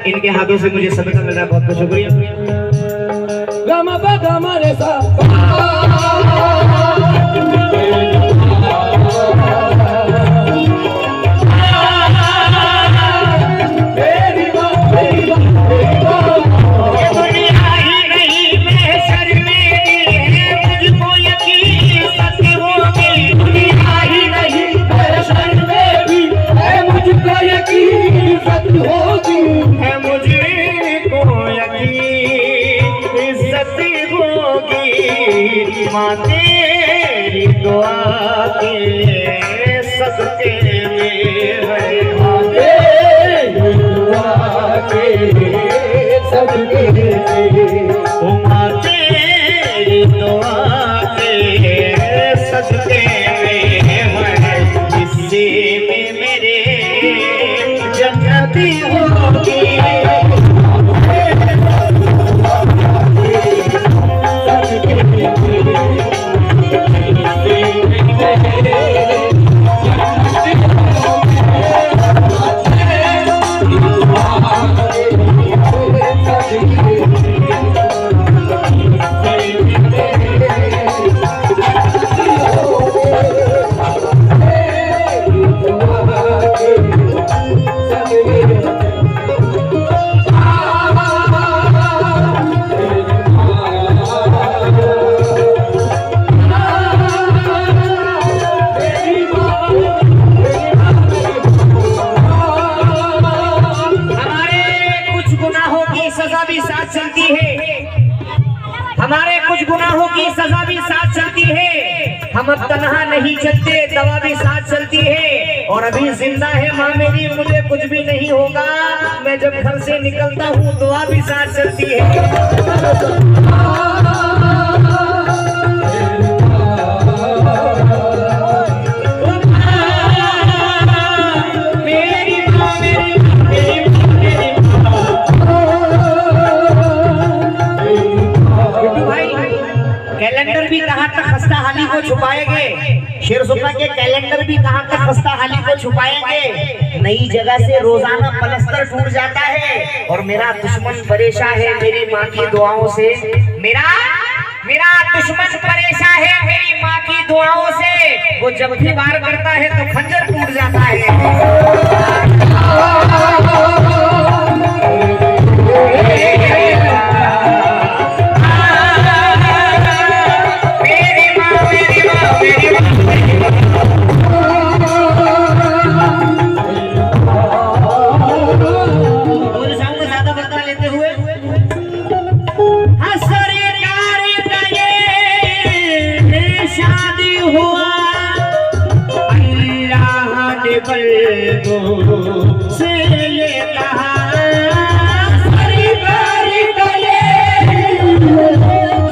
इनके हाथों से मुझे सदका मिल रहा है, बहुत बहुत शुक्रिया। माँ तेरी दुआ के सदके में है, माँ तेरी दुआ के सदके में, माँ तेरी दुआ के सदके में है, इससे में मेरे जन्नती होगी। हमारे कुछ गुनाहों की सजा भी साथ चलती है, हम अब तन्हा नहीं चलते, दवा भी साथ चलती है। और अभी जिंदा है माँ मेरी, मुझे कुछ भी नहीं होगा, मैं जब घर से निकलता हूँ दुआ भी साथ चलती है। कैलेंडर भी कहाँ तक खस्ता हाली को छुपाएंगे, शेर सुनना के कैलेंडर भी कहाँ तक खस्ता हाली को छुपाएंगे। नई जगह से रोजाना पलस्तर टूट जाता है और मेरा दुश्मन परेशान है मेरी माँ की दुआओं से, मेरा दुश्मन परेशान है मेरी माँ की दुआओं से। वो जब भी वार करता है तो खंजर टूट जाता है। से ये कहा सरकार गले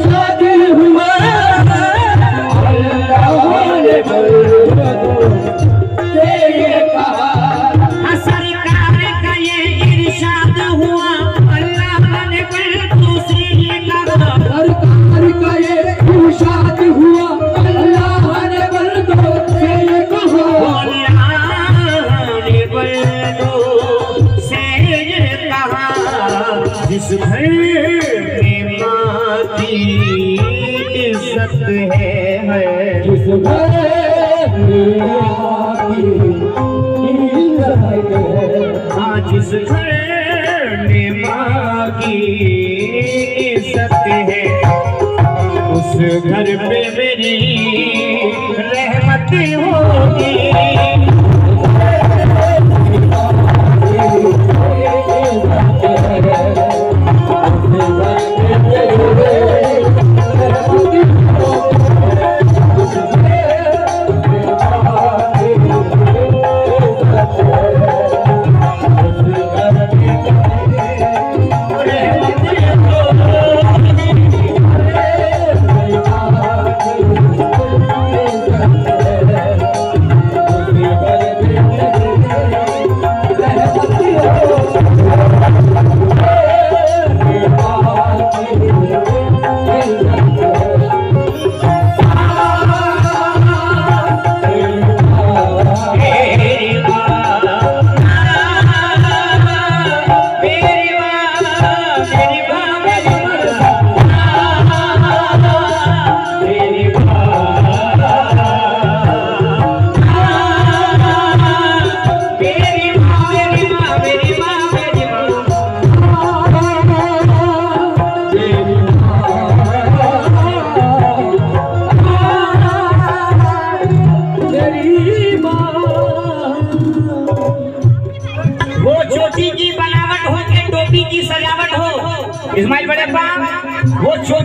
शादी हुआ, अल्लाह ने से ये कहा सरकार का ये इरशाद हुआ, अल्लाह ने दूसरी ये कहा सरकार का ये इरशाद हुआ, अल्लाह ने से ये कहा जिस घर में माँ की इज्जत है, जिस घर में माँ की इज्जत है, हाँ जिस घर में माँ की इज्जत है, उस घर पे मेरी रहमत होगी।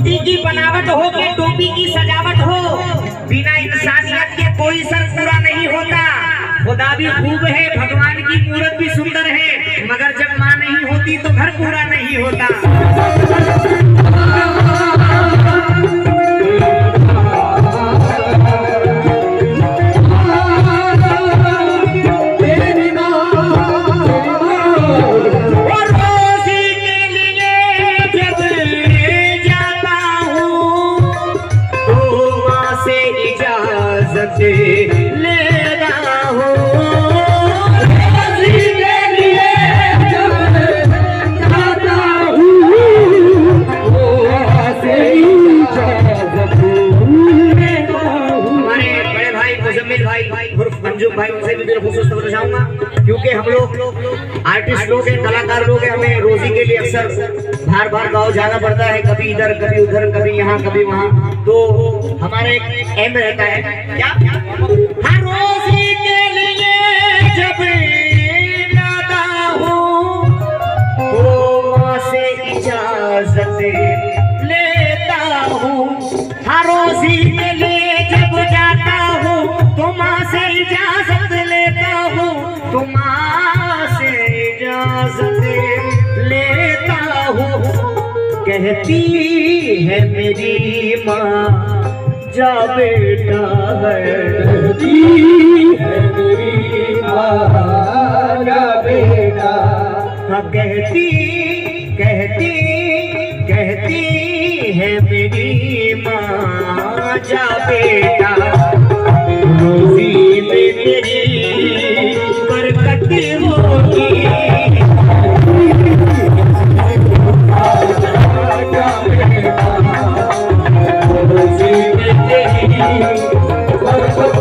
रोटी की बनावट हो कि टोपी की सजावट हो, बिना इंसानियत के कोई सर पूरा नहीं होता। खुदा भी खूब है, भगवान की मूरत भी सुंदर है, मगर जब माँ नहीं होती तो घर पूरा नहीं होता। भाई उनसे भी दिल खुश होना चाहूंगा, क्योंकि हम लोग आर्टिस्ट लोग हैं, कलाकार लोग हैं, हमें रोजी के लिए अक्सर बार बार गाँव जाना पड़ता है, कभी इधर कभी उधर, कभी यहाँ कभी वहाँ। तो हमारा एक एम रहता है क्या, हाँ रोजी के लिए जब जाता हूँ तो माँ से इजाजत लेता हूँ, हाँ रोजी के लिए जब जाता हूँ तो माँ से इजाजत लेता हूँ, तो माँ से इजाजत लेता हूँ। कहती है मेरी माँ जा बेटा है, कहती है मेरी माँ जा बेटा, हाँ कहती है मेरी माँ जा बेटा, रोजी में तेरी बरकत होगी। रोजी में तेरी बरकत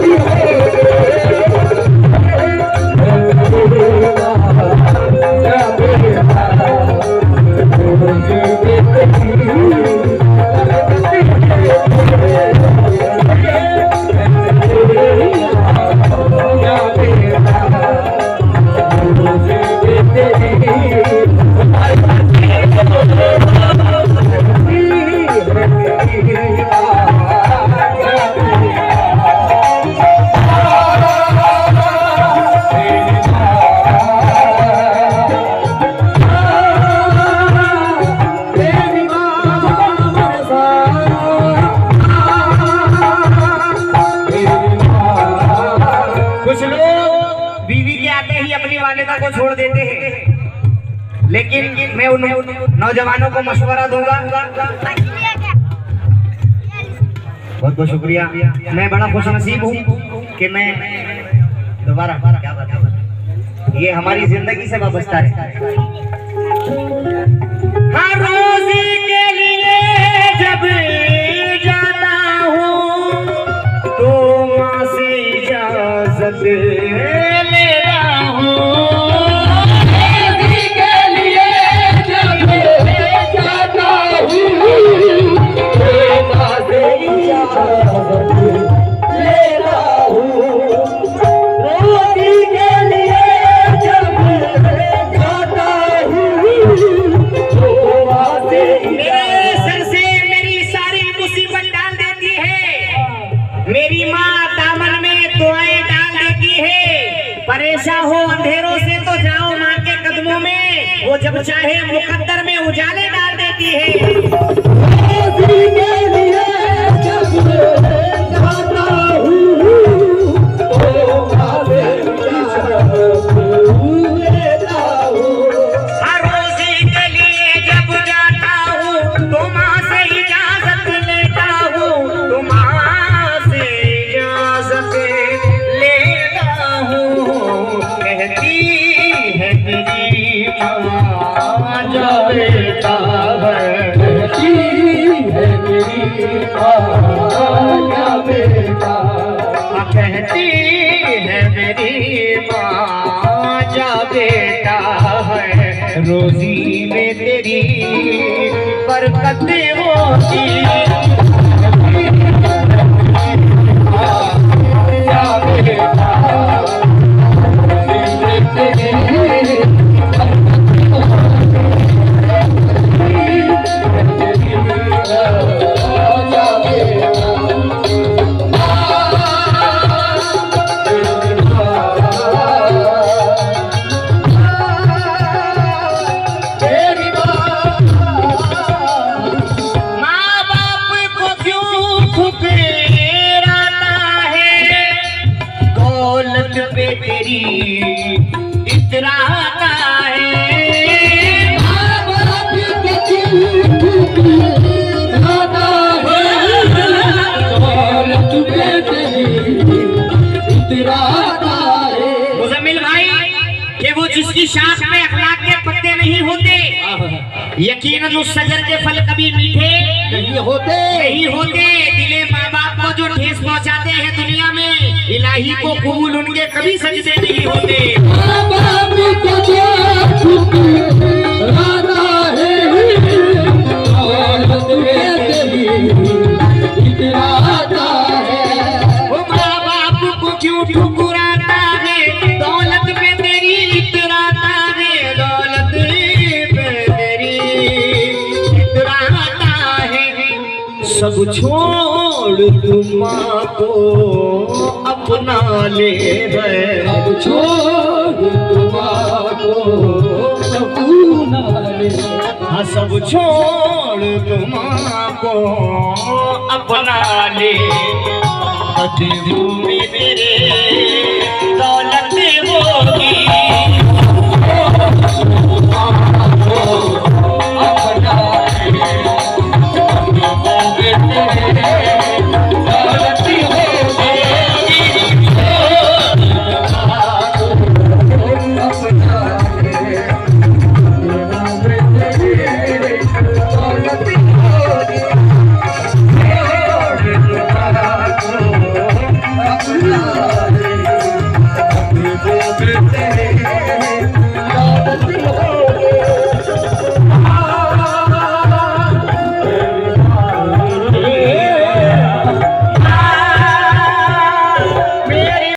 को छोड़ देते हैं, लेकिन मैं उन नौजवानों को मशवरा दूंगा। बहुत बहुत शुक्रिया, मैं बड़ा खुशनसीब हूँ कि मैं दोबारा क्या बात है, ये हमारी जिंदगी से वाबस्ता है। हर रोजी के लिए जब जाता हूँ तो माँ से इजाजत लेता हूँ, परेशान हो अंधेरों से तो जाओ माँ के कदमों में, वो जब चाहे मुकद्दर में उजाले डाल देती है। कहती है मेरी माँ जा बेटा है, रोजी में तेरी बरकत होगी। उसकी शाख में अखलाक के पत्ते नहीं होते, यकीनन उस सजर के फल कभी मीठे नहीं होते। दिले माँ बाप को जो ठेस पहुंचाते हैं दुनिया में, इलाही को कबूल उनके कभी सजदे नहीं होते। माँ बाप को क्यों ठुकराता है, दौलत में तेरी इतराता है, दौलत में तेरी इतराता है। सब छोड़ तुम माँ को अपना ले गए, अब छोड़ तुम्हारो अपना ले। हाँ सब छोड़ तुम को अपना ले, कदमों में तेरे